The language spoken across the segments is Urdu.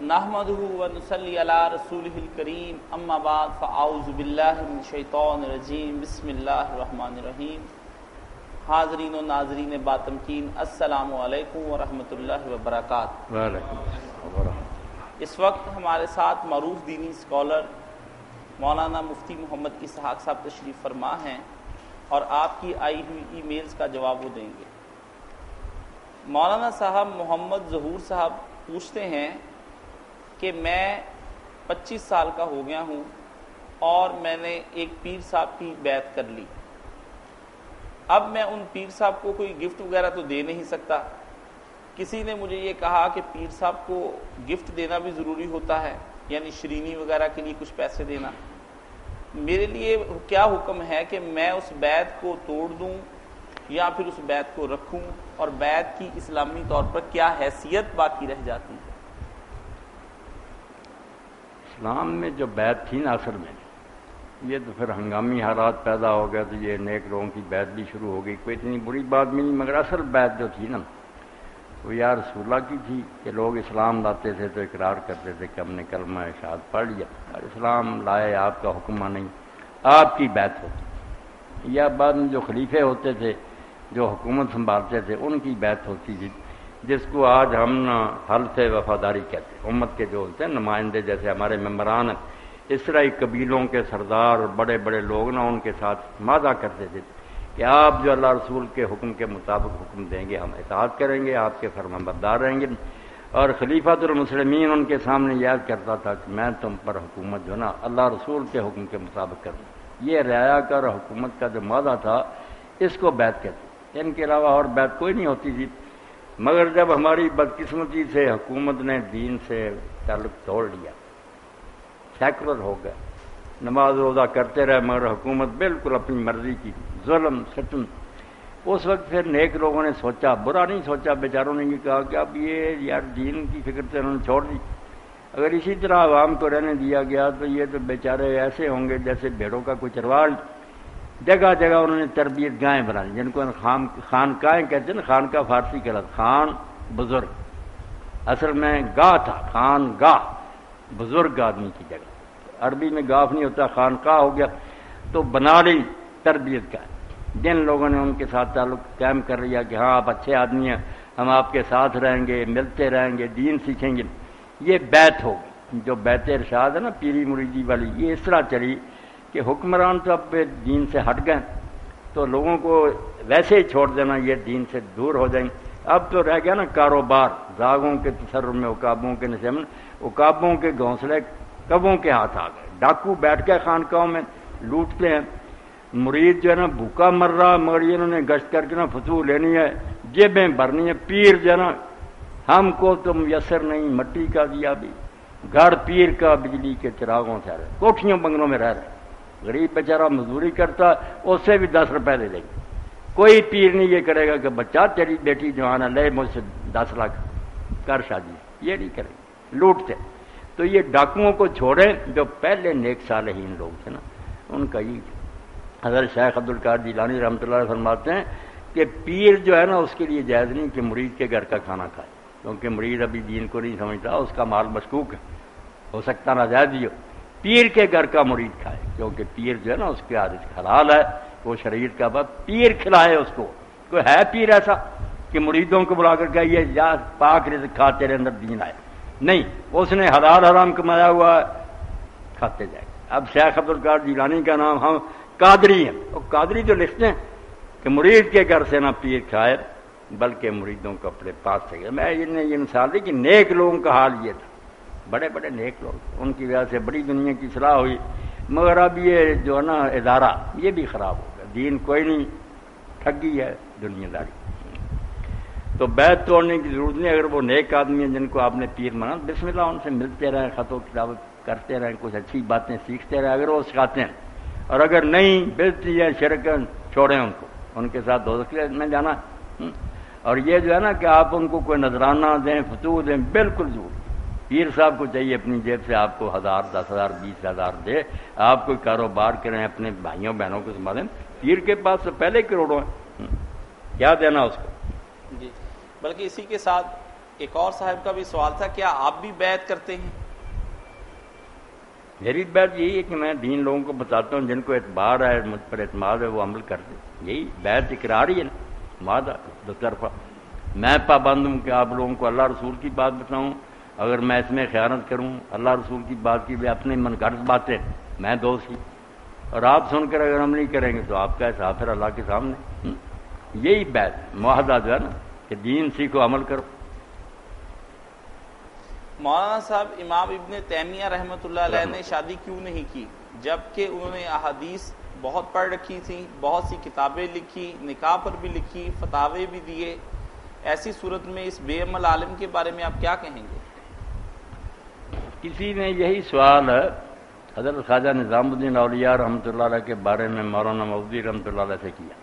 نحمده ونصلی علی رسولہ الکریم اما بعد فاعوذ باللہ من الشیطان الرجیم بسم اللہ الرحمن الرحیم۔ حاضرین و ناظرین باتمکین، السلام علیکم ورحمۃ اللہ وبرکاتہ۔ وعلیکم السلام ورحمۃ۔ اس وقت ہمارے ساتھ معروف دینی اسکالر مولانا مفتی محمد اسحاق صاحب تشریف فرما ہیں اور آپ کی آئی ہوئی ای میلز کا جواب وہ دیں گے۔ مولانا صاحب محمد ظہور صاحب پوچھتے ہیں کہ میں 25 سال کا ہو گیا ہوں اور میں نے ایک پیر صاحب کی بیعت کر لی۔ اب میں ان پیر صاحب کو کوئی گفٹ وغیرہ تو دے نہیں سکتا۔ کسی نے مجھے یہ کہا کہ پیر صاحب کو گفٹ دینا بھی ضروری ہوتا ہے، یعنی شرینی وغیرہ کے لیے کچھ پیسے دینا۔ میرے لیے کیا حکم ہے کہ میں اس بیعت کو توڑ دوں یا پھر اس بیعت کو رکھوں، اور بیعت کی اسلامی طور پر کیا حیثیت باقی رہ جاتی ہے؟ اسلام میں جو بیعت تھی نا، اصل میں یہ تو پھر ہنگامی حالات پیدا ہو گئے تو یہ نیک لوگوں کی بیعت بھی شروع ہو گئی، کوئی اتنی بری بات بھی نہیں، مگر اصل بیعت جو تھی نا وہ یا رسول اللہ کی تھی کہ لوگ اسلام لاتے تھے تو اقرار کرتے تھے کہ ہم نے کلمہ شہادت پڑھ لیا اور اسلام لائے، آپ کا حکم نہیں، آپ کی بیعت ہوتی، یا بعد میں جو خلیفے ہوتے تھے جو حکومت سنبھالتے تھے ان کی بیعت ہوتی تھی، جس کو آج ہم حلف وفاداری کہتے ہیں۔ امت کے جو ہوتے ہیں نمائندے، جیسے ہمارے ممبران ہیں، اس طرح ہی قبیلوں کے سردار اور بڑے بڑے لوگ نا ان کے ساتھ وعدہ کرتے تھے کہ آپ جو اللہ رسول کے حکم کے مطابق حکم دیں گے ہم اطاعت کریں گے، آپ کے فرمانبردار رہیں گے۔ اور خلیفۃ المسلمین ان کے سامنے یاد کرتا تھا کہ میں تم پر حکومت جو نا اللہ رسول کے حکم کے مطابق کروں۔ یہ رعایا کر حکومت کا جو وعدہ تھا اس کو بیعت کہتے ہیں، ان کے علاوہ اور بیعت کوئی نہیں ہوتی تھی۔ مگر جب ہماری بدقسمتی سے حکومت نے دین سے تعلق توڑ لیا، سیکولر ہو گئے، نماز روزہ کرتے رہے مگر حکومت بالکل اپنی مرضی کی، ظلم ستم، اس وقت پھر نیک لوگوں نے سوچا، برا نہیں سوچا، بیچاروں نے یہ کہا کہ اب یہ یار دین کی فکر تو انہوں نے چھوڑ دی، اگر اسی طرح عوام کو رہنے دیا گیا تو یہ تو بیچارے ایسے ہوں گے جیسے بھیڑوں کا کوئی چرواہا۔ جگہ جگہ انہوں نے تربیت گاہیں بنائی، جن کو خانقاہیں کہتے ہیں نا، خان کا فارسی کا لفظ خان بزرگ، اصل میں گاہ تھا، خان گاہ بزرگ آدمی کی جگہ، عربی میں گاف نہیں ہوتا، خانقاہ ہو گیا، تو بنا لی تربیت کا۔ جن لوگوں نے ان کے ساتھ تعلق قائم کر لیا کہ ہاں آپ اچھے آدمی ہیں، ہم آپ کے ساتھ رہیں گے، ملتے رہیں گے، دین سیکھیں گے، یہ بیعت ہوگی۔ جو بیعت ارشاد ہے نا پیری مریدی والی، یہ اس طرح چلی کہ حکمران تو اب دین سے ہٹ گئے تو لوگوں کو ویسے ہی چھوڑ دینا، یہ دین سے دور ہو جائیں۔ اب تو رہ گیا نا کاروبار، زاغوں کے تصرف میں، عقابوں کے نشے میں، عقابوں کے گھونسلے کبوں کے ہاتھ آ گئے، ڈاکو بیٹھ کے خانقاہوں میں لوٹتے ہیں، مرید جو ہے نا بھوکا مر رہا، مگر انہوں نے گشت کر کے نا فتوح لینی ہے، جیبیں بھرنی ہے، پیر جو ہے نا ہم کو تو میسر نہیں، مٹی کا دیا بھی، گھر پیر کا بجلی کے چراغوں سے رہے، کوٹھیوں بنگلوں میں رہ رہے، غریب بیچارہ مزدوری کرتا اس سے بھی 10 روپے دے دے گا۔ کوئی پیر نہیں یہ کرے گا کہ بچہ تیری بیٹی جوان ہے، لے مجھ سے 10 لاکھ کر شادی، یہ نہیں کرے گا، لوٹتے۔ تو یہ ڈاکوؤں کو چھوڑیں جو پہلے نیک صالحین لوگ تھے نا، ان کا یہ حضرت شیخ عبد القادر جیلانی رحمۃ اللہ علیہ فرماتے ہیں کہ پیر جو ہے نا اس کے لیے جائز نہیں کہ مرید کے گھر کا کھانا کھائے، کیونکہ مرید ابھی دین کو نہیں سمجھتا، اس کا مال مشکوک ہے، ہو سکتا ناجائز ہی ہو۔ پیر کے گھر کا مرید کھائے، کیونکہ پیر جو ہے نا اس کے عادت حلال ہے، وہ شریعت کا بات، پیر کھلائے اس کو۔ کوئی ہے پیر ایسا کہ مریدوں کو بلا کر کہیے یا پاک رزق کھا تیرے اندر دین آئے؟ نہیں، اس نے حلال حرام کمایا ہوا کھاتے جائے۔ اب شیخ عبد القادر جیلانی کا نام ہم قادری ہیں، اور قادری جو لکھتے ہیں کہ مرید کے گھر سے نہ پیر کھائے بلکہ مریدوں کو اپنے پاس سے گئے۔ میں یہ مثال دی کہ نیک لوگوں کا حال یہ تھا، بڑے بڑے نیک لوگ، ان کی وجہ سے بڑی دنیا کی اصلاح ہوئی، مگر اب یہ جو ہے نا ادارہ یہ بھی خراب ہو گیا، دین کوئی نہیں، ٹھگی ہے، دنیا داری۔ تو بیعت توڑنے کی ضرورت نہیں، اگر وہ نیک آدمی ہیں جن کو آپ نے پیر مانا، بسم اللہ ان سے ملتے رہیں، خط و کتابت کرتے رہیں، کچھ اچھی باتیں سیکھتے رہیں اگر وہ سکھاتے ہیں، اور اگر نہیں بلتی ہے شرک، چھوڑیں ان کو، ان کے ساتھ دوزخ میں جانا۔ اور یہ جو ہے نا کہ آپ ان کو کوئی نذرانہ دیں، فتوح دیں، بالکل ضرور۔ پیر صاحب کو چاہیے اپنی جیب سے آپ کو 1000 10,000 20,000 دے، آپ کوئی کاروبار کریں، اپنے بھائیوں بہنوں کو سنبھالیں، پیر کے پاس تو پہلے کروڑوں ہیں، کیا دینا اس کو؟ جی، بلکہ اسی کے ساتھ ایک اور صاحب کا بھی سوال تھا، کیا آپ بھی بیعت کرتے ہیں؟ میری بیعت یہی ہے کہ میں دین لوگوں کو بتاتا ہوں، جن کو اعتبار ہے، مجھ پر اعتماد ہے، وہ عمل کر دیں. یہی بیعت اقرار ہی ہے نا، معاہدہ دو طرفہ. میں پابند ہوں کہ آپ لوگوں کو اللہ رسول کی بات بتاؤں. اگر میں اس میں خیانت کروں اللہ رسول کی بات کی، بھی اپنے من گھڑت باتیں، میں دوست ہی، اور آپ سن کر اگر ہم نہیں کریں گے تو آپ کا حساب پھر اللہ کے سامنے. یہی بیعت معاہدہ جو ہے نا کہ دین سیکھو عمل کرو. مولانا صاحب، امام ابن تیمیہ رحمۃ اللہ علیہ نے شادی کیوں نہیں کی، جبکہ انہوں نے احادیث بہت پڑھ رکھی تھیں، بہت سی کتابیں لکھی، نکاح پر بھی لکھی، فتاوے بھی دیے؟ ایسی صورت میں اس بے عمل عالم کے بارے میں آپ کیا کہیں گے؟ کسی نے یہی سوال حضرت خواجہ نظام الدین اولیاء رحمۃ اللہ علیہ کے بارے میں مولانا مودودی رحمۃ اللہ علیہ سے کیا.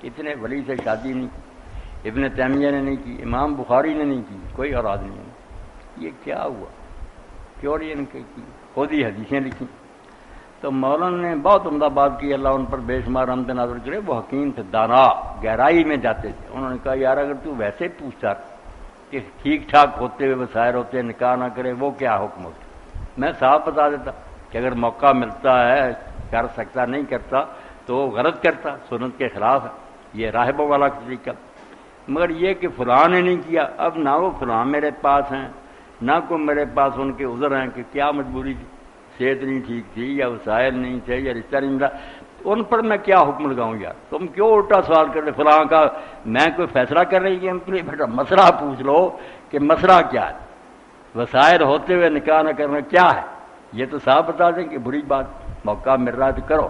اتنے ولی سے شادی نہیں کی، ابن تیمیہ نے نہیں کی، امام بخاری نے نہیں کی، کوئی اوراد نہیں. یہ کیا ہوا؟ کیوں نہیں ان کی؟ خود ہی حدیثیں لکھی. تو مولانا نے بہت عمدہ بات کی، اللہ ان پر بے شمار رحمت نازل کرے. وہ حکیم تھے، دانا، گہرائی میں جاتے تھے. انہوں نے کہا یار اگر تو ویسے پوچھتا کہ ٹھیک ٹھاک ہوتے ہوئے وسائر ہوتے ہیں، نکاح نہ کرے، وہ کیا حکم ہوتا؟ میں صاف بتا دیتا کہ اگر موقع ملتا ہے کر سکتا، نہیں کرتا تو وہ غلط کرتا، سنت کے خلاف ہے. یہ راہبوں والا طریقہ. مگر یہ کہ فلاں نے نہیں کیا، اب نہ وہ فلاں میرے پاس ہیں، نہ کوئی میرے پاس ان کے عذر ہیں کہ کیا مجبوری تھی، صحت نہیں ٹھیک تھی، یا وسائل نہیں تھے، یا رشتہ نہیں ملا. ان پر میں کیا حکم لگاؤں یار؟ تم کیوں الٹا سوال کر رہے فلاں کا؟ میں کوئی فیصلہ کر رہی ہوں کہ بیٹا مسئلہ پوچھ لو کہ مسئلہ کیا ہے. وسائل ہوتے ہوئے نکاح نہ کرنا کیا ہے؟ یہ تو صاحب بتا دیں کہ بری بات، موقع مل رہا ہے تو کرو.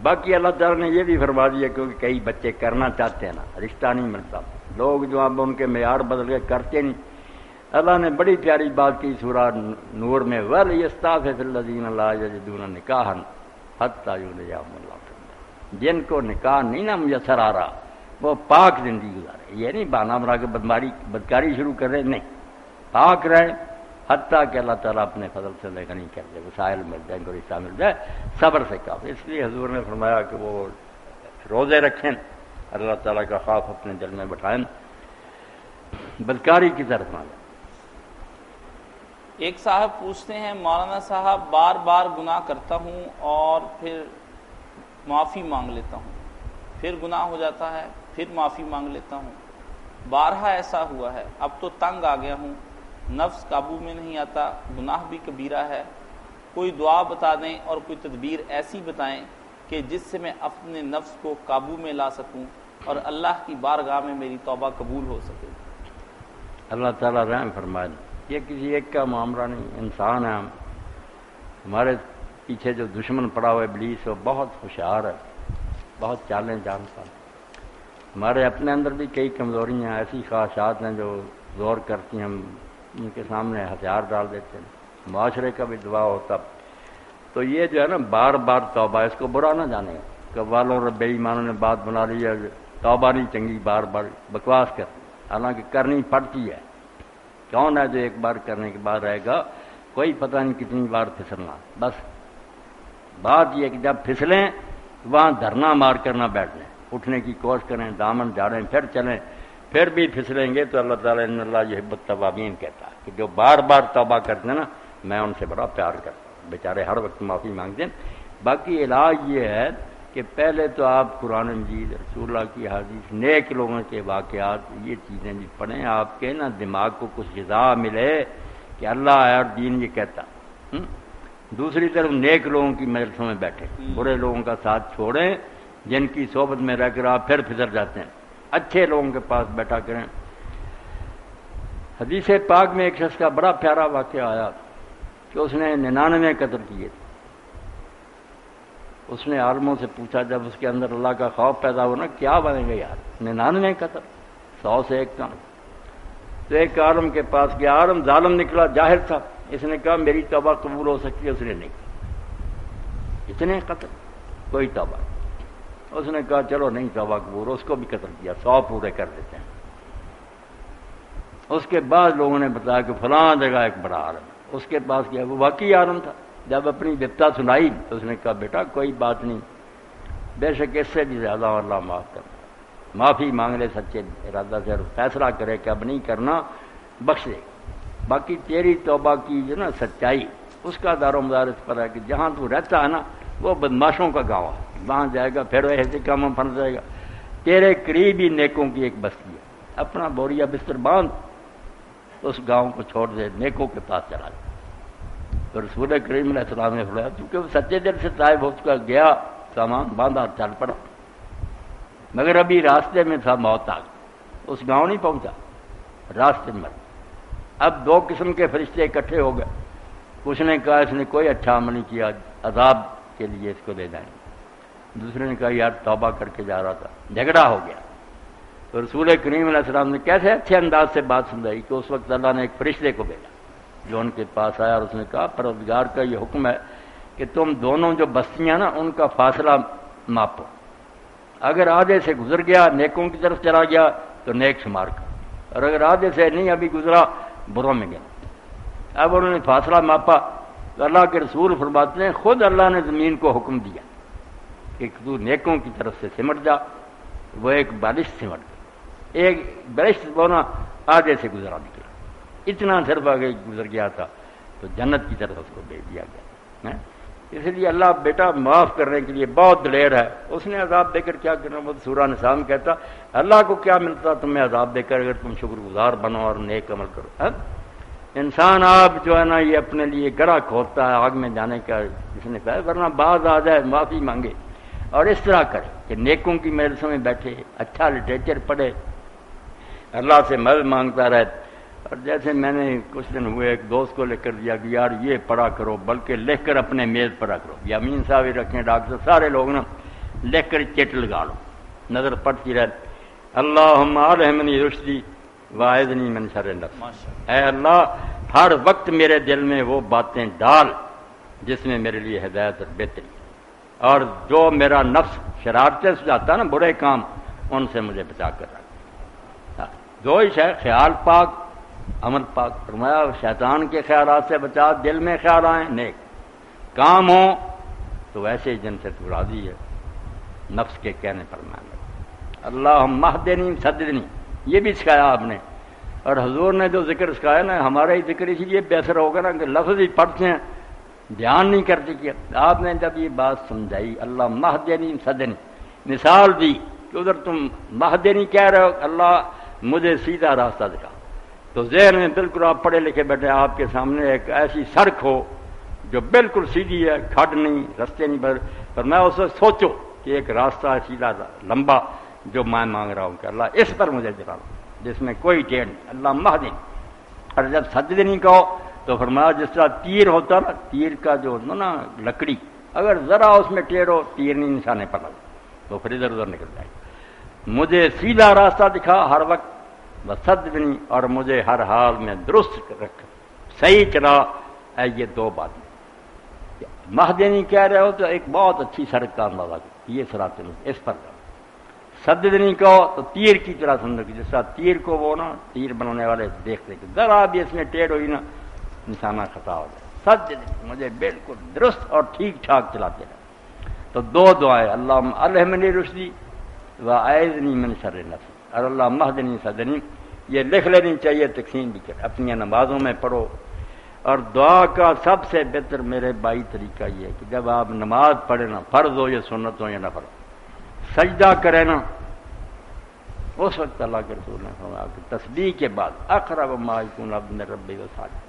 باقی اللہ تعالیٰ نے یہ بھی فرما دیا کیونکہ کئی بچے کرنا چاہتے ہیں نا، رشتہ نہیں ملتا، لوگ جو اب ان کے معیار بدل گئے، کرتے نہیں. اللہ نے بڑی پیاری بات کی سورہ نور میں، وَلْيَسْتَعْفِفِ الَّذِينَ لَا يَجِدُونَ نِكَاحًا حَتَّىٰ يُغْنِيَهُمُ اللَّهُ مِن فَضْلِهِ. جن کو نکاح نہیں نا میسر آ رہا وہ پاک زندگی گزارے. یہ نہیں بہانہ بنا کے بدکاری شروع کر رہے، نہیں، پاک رہے حتیٰ کہ اللہ تعالیٰ اپنے فضل سے غنی کر دے، وسائل مل جائیں، کو رشتہ مل جائے. صبر سے کافی. اس لیے حضور نے فرمایا کہ وہ روزے رکھیں، اللہ تعالیٰ کا خوف اپنے دل میں بٹھائیں، بدکاری کی طرف نہ جائیں. ایک صاحب پوچھتے ہیں، مولانا صاحب بار بار گناہ کرتا ہوں اور پھر معافی مانگ لیتا ہوں، پھر گناہ ہو جاتا ہے، پھر معافی مانگ لیتا ہوں، بارہا ایسا ہوا ہے، اب تو تنگ آ گیا ہوں، نفس قابو میں نہیں آتا، گناہ بھی کبیرہ ہے، کوئی دعا بتا دیں اور کوئی تدبیر ایسی بتائیں کہ جس سے میں اپنے نفس کو قابو میں لا سکوں اور اللہ کی بارگاہ میں میری توبہ قبول ہو سکے. اللہ تعالیٰ رحم فرمائے. یہ کسی ایک کا معاملہ نہیں، انسان ہے ہم. ہمارے پیچھے جو دشمن پڑا ہوا ہے ابلیس، وہ بہت ہوشیار ہے، بہت چالیں جانتا ہے. ہمارے اپنے اندر بھی کئی کمزوریاں ہیں، ایسی خواہشات ہیں جو زور کرتی ہیں، ہم ان کے سامنے ہتھیار ڈال دیتے ہیں. معاشرے کا بھی دعا ہوتا. تو یہ جو ہے نا بار بار توبہ، اس کو برا نہ جانے کہ والوں اور بے ایمانوں نے بات بنا لی ہے، توبہ نہیں چنگی، بار بار بکواس کر، حالانکہ کرنی پڑتی ہے. کون ہے جو ایک بار کرنے کے بعد رہے گا؟ کوئی پتہ نہیں کتنی بار پھسلنا. بس بات یہ کہ جب پھسلیں وہاں دھرنا مار کر نہ بیٹھ جائیں، اٹھنے کی کوشش کریں، دامن جھاڑیں، پھر چلیں. پھر بھی پھسلیں گے تو اللہ تعالیٰ ان اللہ یحب التوابین کہتا ہے کہ جو بار بار توبہ کرتے ہیں نا میں ان سے بڑا پیار کرتا ہوں. بیچارے ہر وقت معافی مانگتے ہیں. باقی علاج یہ ہے کہ پہلے تو آپ قرآن مجید، رسول اللہ کی حدیث، نیک لوگوں کے واقعات، یہ چیزیں بھی پڑھیں. آپ کے نا دماغ کو کچھ غذا ملے کہ اللہ ہے اور دین یہ کہتا. دوسری طرف نیک لوگوں کی مجلسوں میں بیٹھے، برے لوگوں کا ساتھ چھوڑیں جن کی صحبت میں رہ کر آپ پھر پھسل جاتے ہیں. اچھے لوگوں کے پاس بیٹھا کریں. حدیث پاک میں ایک شخص کا بڑا پیارا واقعہ آیا کہ اس نے 99 قتل کیے تھے. اس نے عالموں سے پوچھا جب اس کے اندر اللہ کا خوف پیدا ہو نا کیا بنے گا یار، 99 قتل، 100 سے ایک کم. تو ایک عالم کے پاس گیا، عالم ظالم نکلا، جاہل تھا. اس نے کہا میری توبہ قبول ہو سکتی ہے، اس نے نہیں. اتنے قتل، کوئی توبہ. اس نے کہا چلو نہیں توبہ قبول، اس کو بھی قتل کیا، 100 پورے کر دیتے ہیں. اس کے بعد لوگوں نے بتایا کہ فلاں جگہ ایک بڑا عالم. اس کے پاس گیا، وہ واقعی عالم تھا. جب اپنی بپتا سنائی تو اس نے کہا بیٹا کوئی بات نہیں، بے شک اس سے بھی زیادہ اللہ معاف کرنا. معافی مانگ لے سچے ارادہ سے، فیصلہ کرے کہ اب نہیں کرنا، بخش دے گا۔ باقی تیری توبہ کی جو نا سچائی اس کا دار و مدار اس پر ہے کہ جہاں تو رہتا ہے نا وہ بدماشوں کا گاؤں ہے، وہاں جائے گا پھر وہ ایسے کاموں پھنس جائے گا۔ تیرے قریب ہی نیکوں کی ایک بستی ہے، اپنا بوریا بستر باندھ اس گاؤں کو چھوڑ دے، نیکوں کے پاس چلا جائے۔ تو رسول کریم علیہ السلام نے فرمایا کیونکہ وہ سچے دل سے طائف ہو چکا، گیا سامان باندھا چل پڑا، مگر ابھی راستے میں تھا موت آ گئی، اس گاؤں نہیں پہنچا، راستے میں۔ اب دو قسم کے فرشتے اکٹھے ہو گئے، کچھ نے کہا اس نے کوئی اچھا عمل نہیں کیا، عذاب کے لیے اس کو دے دیں، دوسرے نے کہا یار توبہ کر کے جا رہا تھا، جھگڑا ہو گیا۔ تو رسول کریم علیہ السلام نے کیسے اچھے انداز سے بات سمجھائی کہ اس وقت اللہ نے ایک فرشتے کو بھیجا جو ان کے پاس آیا اور اس نے کہا پروردگار کا یہ حکم ہے کہ تم دونوں جو بستیاں نا ان کا فاصلہ ماپو، اگر آدھے سے گزر گیا نیکوں کی طرف چلا گیا تو نیک شمار کر، اور اگر آدھے سے نہیں ابھی گزرا بروں میں گیا۔ اب انہوں نے فاصلہ ماپا تو اللہ کے رسول فرماتے ہیں خود اللہ نے زمین کو حکم دیا کہ تو نیکوں کی طرف سے سمٹ جا، وہ ایک بارش سمٹ گئی، ایک بارش بونا آدھے سے گزرا نکلا، اتنا صرف آگے گزر گیا تھا تو جنت کی طرف اس کو بھیج دیا گیا۔ اس لیے اللہ بیٹا معاف کرنے کے لیے بہت دلیر ہے، اس نے عذاب دے کر کیا کرنا، وہ سورہ نساء میں کہتا اللہ کو کیا ملتا تمہیں عذاب دے کر اگر تم شکر گزار بنو اور نیک عمل کرو۔ انسان آپ جو ہے نا یہ اپنے لیے گڑھا کھودتا ہے آگ میں جانے کا، جس نے کہا ورنہ بعض آ جائے معافی مانگے اور اس طرح کرے کہ نیکوں کی مجلسوں میں بیٹھے، اچھا لٹریچر پڑھے، اللہ سے مدد مانگتا رہے۔ اور جیسے میں نے کچھ دن ہوئے ایک دوست کو لے کر دیا کہ یار یہ پڑھا کرو، بلکہ لکھ کر اپنے میز پر رکھ لو، یا امین صاحب ہی رکھیں، ڈاکٹر سارے لوگ نا لکھ کر چٹ لگا لو، نظر پڑتی رہے اللہم الہمنی رشدی واعذنی من شر نفس، اے اللہ ہر وقت میرے دل میں وہ باتیں ڈال جس میں میرے لیے ہدایت اور بہتری، اور جو میرا نفس شرارتیں سجاتا نا برے کام ان سے مجھے بچا کر رکھ۔ دو ہی خیال پاک عمل پاک، فرمایا شیطان کے خیالات سے بچا، دل میں خیال آئیں نیک کام ہوں تو ایسے جن سے تو راضی ہے، نفس کے کہنے پر مان لے۔ اللہم اہدنی سددنی یہ بھی سکھایا آپ نے، اور حضور نے جو ذکر سکھایا نا ہمارا ہی ذکر اسی لیے بہتر ہوگا نا کہ لفظ ہی پڑھتے ہیں دھیان نہیں کرتے کیا۔ آپ نے جب یہ بات سمجھائی اللہ مہدنی سدنی، مثال دی کہ ادھر تم مہدنی کہہ رہے ہو اللہ مجھے سیدھا راستہ دکھا، تو ذہن میں بالکل آپ پڑھے لکھے بیٹھے آپ کے سامنے ایک ایسی سڑک ہو جو بالکل سیدھی ہے، کھڈ نہیں، رستے نہیں، پر میں اس وقت سوچو کہ ایک راستہ ہے سیدھا لمبا جو میں مانگ رہا ہوں کہ اللہ اس پر مجھے دکھا دو جس میں کوئی ٹیڑھ نہیں، اللہ مہدنی۔ اور جب سجدنی کہو تو فرمایا جس طرح تیر ہوتا نا، تیر کا جو ہوتا نا لکڑی، اگر ذرا اس میں ٹیڑھ ہو تیر نہیں نشانے پر لگا تو پھر ادھر ادھر نکل جائے گا۔ مجھے سیدھا راستہ دکھا ہر وقت، وسدنی اور مجھے ہر حال میں درست رکھ، صحیح چلا۔ یہ دو باتیں مہدنی کہہ رہے ہو تو ایک بہت اچھی سڑک کا اندازہ یہ صراط اس پر سددنی کہو تو تیر کی طرح سمجھو کہ جس طرح تیر کو وہ نا تیر بنانے والے دیکھتے کہ ذرا بھی اس میں ٹیڑھ ہوئی نا نشانہ خطا ہو جائے، سددنی مجھے بالکل درست اور ٹھیک ٹھاک چلاتے رہے۔ تو دو دعائیں اللہم الہمنی رشدی واعذنی من شر نفسی، اور اللہ مہدنی سددنی یہ لکھ لینی چاہیے، تقسیم بھی کر اپنی نمازوں میں پڑھو۔ اور دعا کا سب سے بہتر میرے بھائی طریقہ یہ ہے کہ جب آپ نماز پڑھیں نا، فرض ہو یا سنت ہو یا نفل، سجدہ کرے نا، اس وقت اللہ کے رسول نے فرمایا کہ تسبیح کے بعد اقرب ما یکون العبد من ربہ وساجد،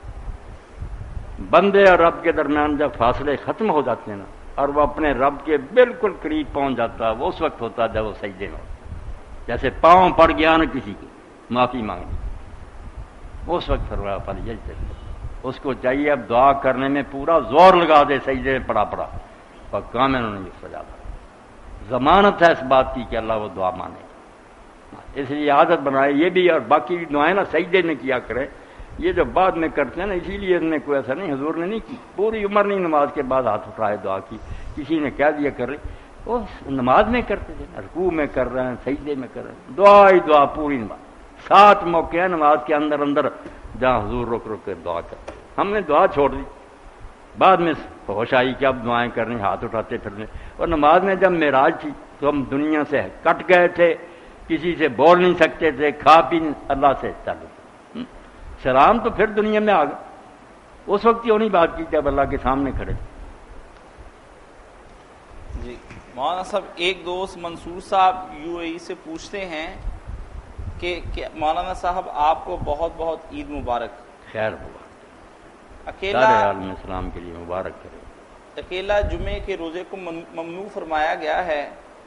بندے اور رب کے درمیان جب فاصلے ختم ہو جاتے ہیں نا اور وہ اپنے رب کے بالکل قریب پہنچ جاتا ہے، وہ اس وقت ہوتا ہے جب وہ سجدے میں ہوتا، جیسے پاؤں پڑ گیا نا کسی کی معافی مانگنی، اس وقت فرمایا فلیجتنب، اس کو چاہیے اب دعا کرنے میں پورا زور لگا دے، سجدے میں پڑا اور کام انہوں نے سجا دیا، ضمانت ہے اس بات کی کہ اللہ وہ دعا مانے گا۔ اس لیے عادت بنائے یہ بھی، اور باقی بھی دعائیں نا سجدے میں کیا کرے، یہ جو بعد میں کرتے ہیں نا اسی لیے ان نے کوئی ایسا نہیں، حضور نے نہیں کی، پوری عمر نہیں نماز کے بعد ہاتھ اٹھائے دعا کی، کسی نے کہہ دیا کر رہے، وہ نماز میں کرتے تھے، رکوع میں کر رہے ہیں، سجدے میں کر رہے ہیں، دعا ہی دعا پوری نماز، 7 موقع ہیں نماز کے اندر جہاں حضور رک رک کے دعا کرتے، ہم نے دعا چھوڑ دی، بعد میں ہوش آئی کہ اب دعائیں کرنی، ہاتھ اٹھاتے پھرنے، اور نماز میں جب معراج تھی تو ہم دنیا سے کٹ گئے تھے، کسی سے بول نہیں سکتے تھے، کھا پی اللہ سے چل سلام تو پھر دنیا میں آ گیا، اس وقت کیوں نہیں بات کی جب اللہ کے سامنے کھڑے؟ جی مولانا صاحب، ایک دوست منصور صاحب UAE سے پوچھتے ہیں کہ مولانا صاحب آپ کو بہت بہت عید مبارک. خیر ہوا، اکیلا سارے عالم اسلام کے لیے مبارک کرے. اکیلا جمعے کے روزے کو ممنوع فرمایا گیا ہے،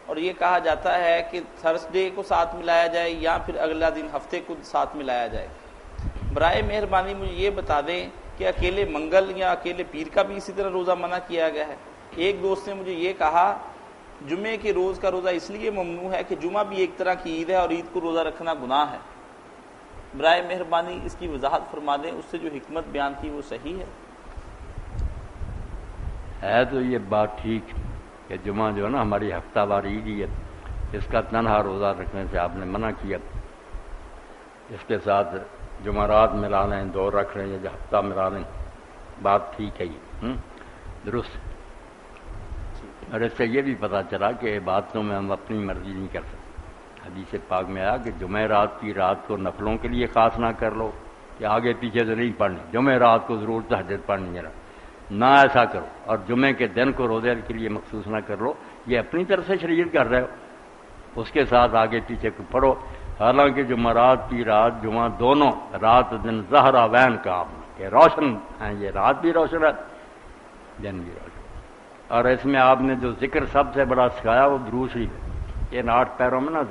اور یہ کہا جاتا ہے کہ تھرسڈے کو ساتھ ملایا جائے یا پھر اگلا دن ہفتے کو ساتھ ملایا جائے. برائے مہربانی مجھے یہ بتا دیں کہ اکیلے منگل یا اکیلے پیر کا بھی اسی طرح روزہ منع کیا گیا ہے. ایک دوست نے مجھے یہ کہا جمعے کے روز کا روزہ اس لیے ممنوع ہے کہ جمعہ بھی ایک طرح کی عید ہے اور عید کو روزہ رکھنا گناہ ہے. برائے مہربانی اس کی وضاحت فرما دیں، اس سے جو حکمت بیان کی وہ صحیح ہے تو یہ بات ٹھیک کہ جمعہ جو ہے نا ہماری ہفتہ وار عید ہی ہے، اس کا تنہا روزہ رکھنے سے آپ نے منع کیا. اس کے ساتھ جمعرات ملا لیں، 2 رکھ لیں یا ہفتہ ملا لیں، بات ٹھیک ہے، یہ درست. اور اس سے یہ بھی پتہ چلا کہ باتوں میں ہم اپنی مرضی نہیں کر سکتے. حدیث پاک میں آیا کہ جمعرات کی رات کو نفلوں کے لیے خاص نہ کر لو کہ آگے پیچھے سے نہیں پڑھنی، جمعرات کو ضرور تہجد پڑھنی ہے نہ، ایسا کرو. اور جمعے کے دن کو روزے کے لیے مخصوص نہ کر لو، یہ اپنی طرف سے شریعت کر رہے ہو، اس کے ساتھ آگے پیچھے کو پڑھو. حالانکہ جمعرات کی رات جمعہ دونوں رات دن زہرا وین کا آپ کہ روشن ہیں، یہ رات بھی روشن ہے دن بھی روشن. اور اس میں آپ نے جو ذکر سب سے بڑا سکھایا وہ درود شریف ہے. ان 8 پیروں میں نا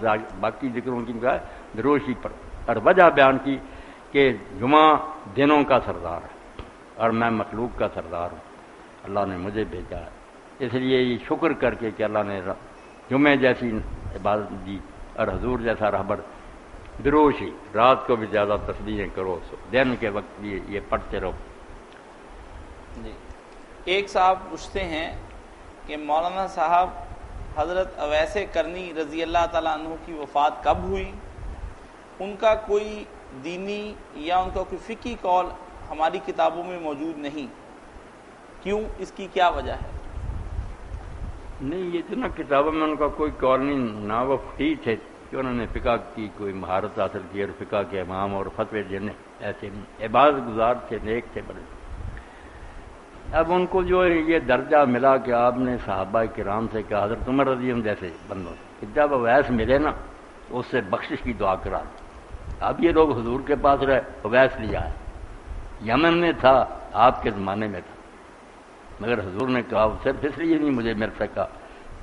باقی ذکروں کی کہا درود شریف پر، اور وجہ بیان کی کہ جمعہ دنوں کا سردار ہے اور میں مخلوق کا سردار ہوں، اللہ نے مجھے بھیجا ہے. اس لیے یہ شکر کر کے کہ اللہ نے جمعے جیسی عبادت دی اور حضور جیسا رہبر. درود شریف رات کو بھی زیادہ تسبیحیں کرو، دن کے وقت بھی یہ پڑھتے رہو. جی ایک صاحب پوچھتے ہیں کہ مولانا صاحب حضرت اویس کرنی رضی اللہ تعالیٰ عنہ کی وفات کب ہوئی؟ ان کا کوئی دینی یا ان کا کوئی فقہی قول ہماری کتابوں میں موجود نہیں، کیوں؟ اس کی کیا وجہ ہے؟ نہیں، یہ تو نا کتابوں میں ان کا کوئی قول نہیں، نہ وہ فقیہ تھے کہ انہوں نے فقہ کی کوئی مہارت حاصل کی اور فقہ کے امام اور فتوے دینے، ایسے نہیں. عبادت گزار تھے، نیک تھے بڑے. اب ان کو جو یہ درجہ ملا کہ آپ نے صحابہ کرام سے کہا، حضرت عمر رضی اللہ جیسے بندوں کہ جب اویس ملے نا اس سے بخشش کی دعا کرا. اب یہ لوگ حضور کے پاس رہے، اویس لیا ہے، یمن میں تھا، آپ کے زمانے میں تھا، مگر حضور نے کہا صرف اس لیے نہیں مجھے مل سکا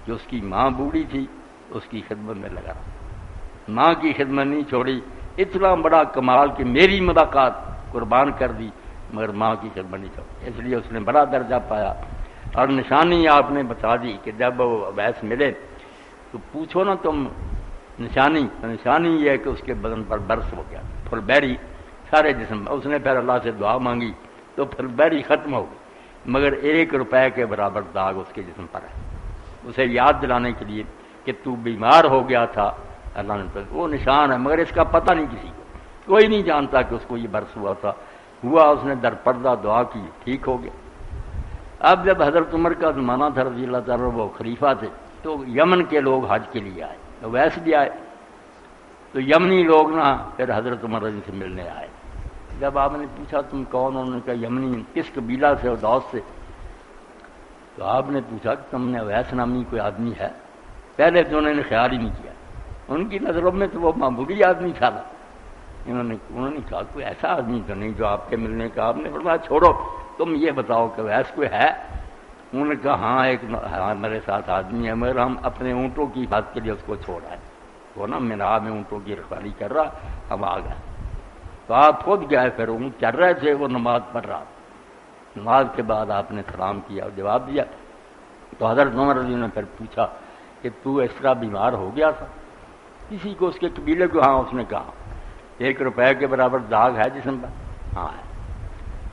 کہ اس کی ماں بوڑھی تھی، اس کی خدمت میں لگا، ماں کی خدمت نہیں چھوڑی. اتنا بڑا کمال کہ میری ملاقات قربان کر دی مگر ماں کی خدمت نہیں چھوڑی، اس لیے اس نے بڑا درجہ پایا. اور نشانی آپ نے بتا دی کہ جب وہ اویس ملے تو پوچھو نا تم نشانی یہ ہے کہ اس کے بدن پر برس ہو گیا، پھل بیری سارے جسم. اس نے پھر اللہ سے دعا مانگی تو پھل بیری ختم ہو گئی، مگر 1 روپے کے برابر داغ اس کے جسم پر ہے. اسے یاد دلانے کے لیے کہ تو بیمار ہو گیا تھا، اللہ نے وہ نشان ہے، مگر اس کا پتہ نہیں کسی کو، کوئی نہیں جانتا کہ اس کو یہ برس ہوا تھا. ہوا، اس نے در پردہ دعا کی، ٹھیک ہو گیا. اب جب حضرت عمر کا زمانہ تھا رضی اللہ تعالیٰ، وہ خلیفہ تھے، تو یمن کے لوگ حج کے لیے آئے، اویس بھی آئے. تو یمنی لوگ نا پھر حضرت عمر رضی سے ملنے آئے. جب آپ نے پوچھا تم کون؟ انہوں نے کہا یمنی. کس قبیلہ سے؟ دوس سے. تو آپ نے پوچھا کہ تم نے اویس نامی کوئی آدمی ہے؟ پہلے تو انہوں نے خیال ہی نہیں کیا، ان کی نظروں میں تو وہ معمولی آدمی تھا. انہوں نے کہا کوئی ایسا آدمی تو نہیں جو آپ کے ملنے کا. آپ نے فرمایا چھوڑو، تم یہ بتاؤ کہ اویس کوئی ہے؟ انہوں نے کہا ہاں ایک میرے ساتھ آدمی ہے، مگر ہم اپنے اونٹوں کی بات کے لیے اس کو چھوڑ آئے. وہ نا مینا میں اونٹوں کی رکھوالی کر رہا، ہم آ گئے. تو آپ خود گئے، پھر اونٹ چل رہے تھے، وہ نماز پڑھ رہا. نماز کے بعد آپ نے سلام کیا اور جواب دیا. تو حضرت عمر رضی نے پھر پوچھا کہ تو اس طرح بیمار ہو گیا تھا؟ کسی کو اس کے قبیلے کو؟ ہاں. اس نے کہا 1 روپے کے برابر داغ ہے جسم پر؟ ہاں ہے.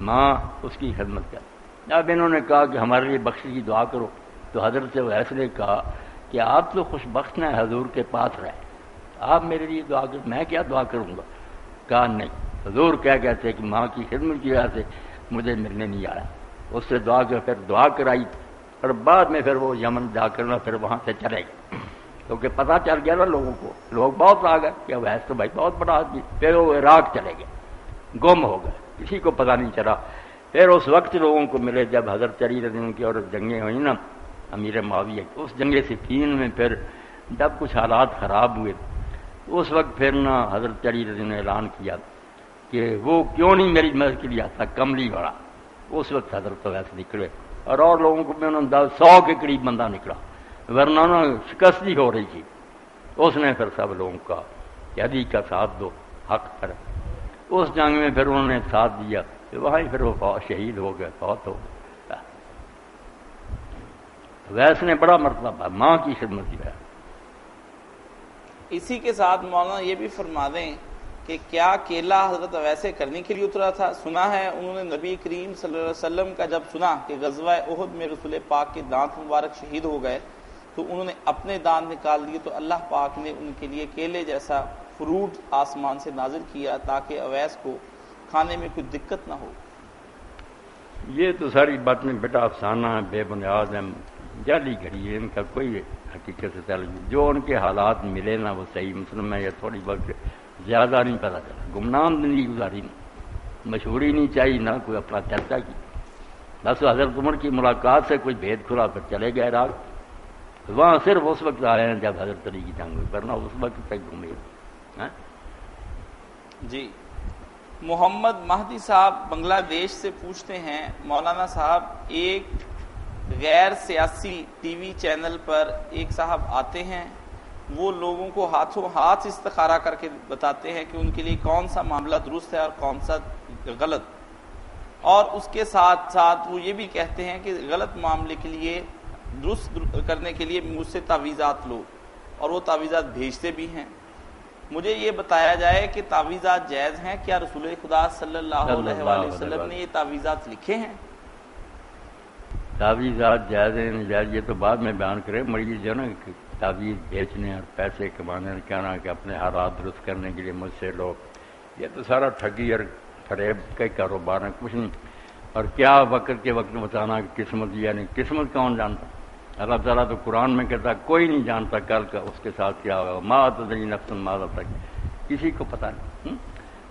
ماں اس کی خدمت کر. اب انہوں نے کہا کہ ہمارے لیے بخشش کی دعا کرو. تو حضرت اویس نے کہا کہ آپ تو خوش بخت ہیں، حضور کے پاس رہے، آپ میرے لیے دعا کرو، میں کیا دعا کروں گا؟ کہا نہیں، حضور کیا کہتے کہ ماں کی خدمت کی وجہ سے مجھے ملنے نہیں آیا. اس سے دعا کر، پھر دعا کرائی، اور بعد میں پھر وہ یمن جا کرنا، پھر وہاں سے چلے گئے کیونکہ پتہ چل گیا نا لوگوں کو. لوگ بہت آ گئے کہ اویس تو بھائی بہت بڑا آدمی. پھر وہ عراق چلے گئے. گم ہو گئے، کسی کو پتہ نہیں چلا۔ پھر اس وقت لوگوں کو ملے جب حضرت علی رضی اللہ عنہ کی اور جنگیں ہوئیں نا، امیر معاویہ کی، اس جنگ صفین میں پھر جب کچھ حالات خراب ہوئے اس وقت پھر نا حضرت علی رضی اللہ عنہ نے اعلان کیا کہ وہ کیوں نہیں میری مدد کے لیے آتا، کملی والا۔ اس وقت حضرت ویسے نکلے اور لوگوں کو میں انہوں نے 100 کے قریب بندہ نکلا، ورنہ نا شکست ہی ہو رہی تھی۔ اس نے پھر سب لوگوں کا کہ علی کا ساتھ دو، حق پر۔ اس جنگ میں پھر انہوں نے ساتھ دیا، وہاں پھر وہ شہید ہو گئے، فوت ہو گئے۔ ویسے نے بڑا مرتبہ ماں کی خدمت کیا۔ اسی کے ساتھ مولانا یہ بھی فرما دیں کہ کیا کیلا حضرت ویسے کرنے کے لیے اترا تھا؟ سنا ہے انہوں نے نبی کریم صلی اللہ علیہ وسلم کا جب سنا کہ غزوہ احد میں رسول پاک کے دانت مبارک شہید ہو گئے تو انہوں نے اپنے دانت نکال دیے، تو اللہ پاک نے ان کے لیے کیلے جیسا فروٹ آسمان سے نازل کیا تاکہ اویس کو کھانے میں کوئی دقت نہ ہو۔ یہ تو ساری باتیں بیٹا افسانہ ہے، بے بنیاد ہے، جعلی گھڑی ہے، ان کا کوئی حقیقت سے تعلق نہیں۔ جو ان کے حالات ملے نا وہ صحیح مسلم میں یہ تھوڑی بہت زیادہ نہیں پتہ چلا، گمنام زندگی گزاری نہیں، مشہوری نہیں چاہیے، نہ کوئی اپنا چرچا کی۔ بس حضرت عمر کی ملاقات سے کوئی بھید کھلا کر چلے گئے راگ، وہاں صرف اس وقت آئے ہیں جب حضرت علی کی جنگ ہوئی، ورنہ اس وقت تک گھومے۔ جی محمد مہدی صاحب بنگلہ دیش سے پوچھتے ہیں، مولانا صاحب ایک غیر سیاسی ٹی وی چینل پر ایک صاحب آتے ہیں، وہ لوگوں کو ہاتھوں ہاتھ استخارہ کر کے بتاتے ہیں کہ ان کے لیے کون سا معاملہ درست ہے اور کون سا غلط، اور اس کے ساتھ ساتھ وہ یہ بھی کہتے ہیں کہ غلط معاملے کے لیے درست کرنے کے لیے مجھ سے تعویذات لو، اور وہ تعویذات بھیجتے بھی ہیں۔ مجھے یہ بتایا جائے کہ تعویذات جائز ہیں؟ کیا رسول خدا صلی اللہ علیہ وآلہ وسلم نے یہ تعویذات لکھے ہیں؟ تعویذات جائز ہیں نجائز یہ تو بعد میں بیان کرے، مریض جو نا تعویذ بیچنے اور پیسے کمانے اور کہنا کہ اپنے حالات درست کرنے کے لیے مجھ سے لو، یہ تو سارا ٹھگی اور فریب کا کاروبار ہے، کچھ نہیں۔ اور کیا وقت کے وقت بتانا کہ قسمت، یعنی قسمت کون جانتا؟ اللہ تعالیٰ تو قرآن میں کہتا کوئی نہیں جانتا کل کا اس کے ساتھ کیا ہوگا، ما تدری نفس ماذا تکسب، کسی کو پتہ نہیں۔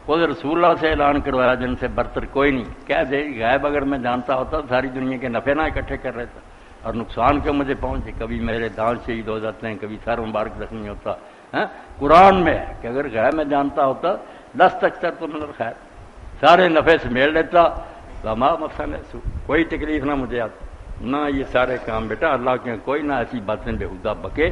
خود رسول اللہ سے اعلان کروایا جن سے برتر کوئی نہیں، کہہ دے غیب اگر میں جانتا ہوتا تو ساری دنیا کے نفع نہ اکٹھے کر رہتا اور نقصان کیوں مجھے پہنچے، کبھی میرے دانت شہید ہو جاتے ہیں، کبھی سر مبارک زخمی ہوتا ہے۔ قرآن میں ہے کہ اگر غیب میں جانتا ہوتا لستکثرت من الخیر، سارے نفع سے میل لیتا، وما مسنی سوء، کوئی تکلیف نہ مجھے آتی۔ نہ یہ سارے کام بیٹا اللہ کے کوئی نہ ایسی باتیں بےہودہ بکے،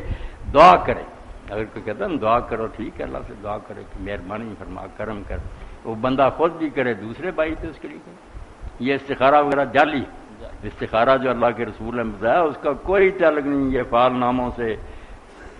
دعا کرے۔ اگر کوئی کہتا ہے دعا کرو، ٹھیک ہے، اللہ سے دعا کرے کہ مہربانی فرما، کرم کر، وہ بندہ خود بھی کرے، دوسرے بھائی تو اس کے لیے کرے۔ یہ استخارہ وغیرہ جعلی، استخارہ جو اللہ کے رسول نے بتایا اس کا کوئی تعلق نہیں یہ فعال ناموں سے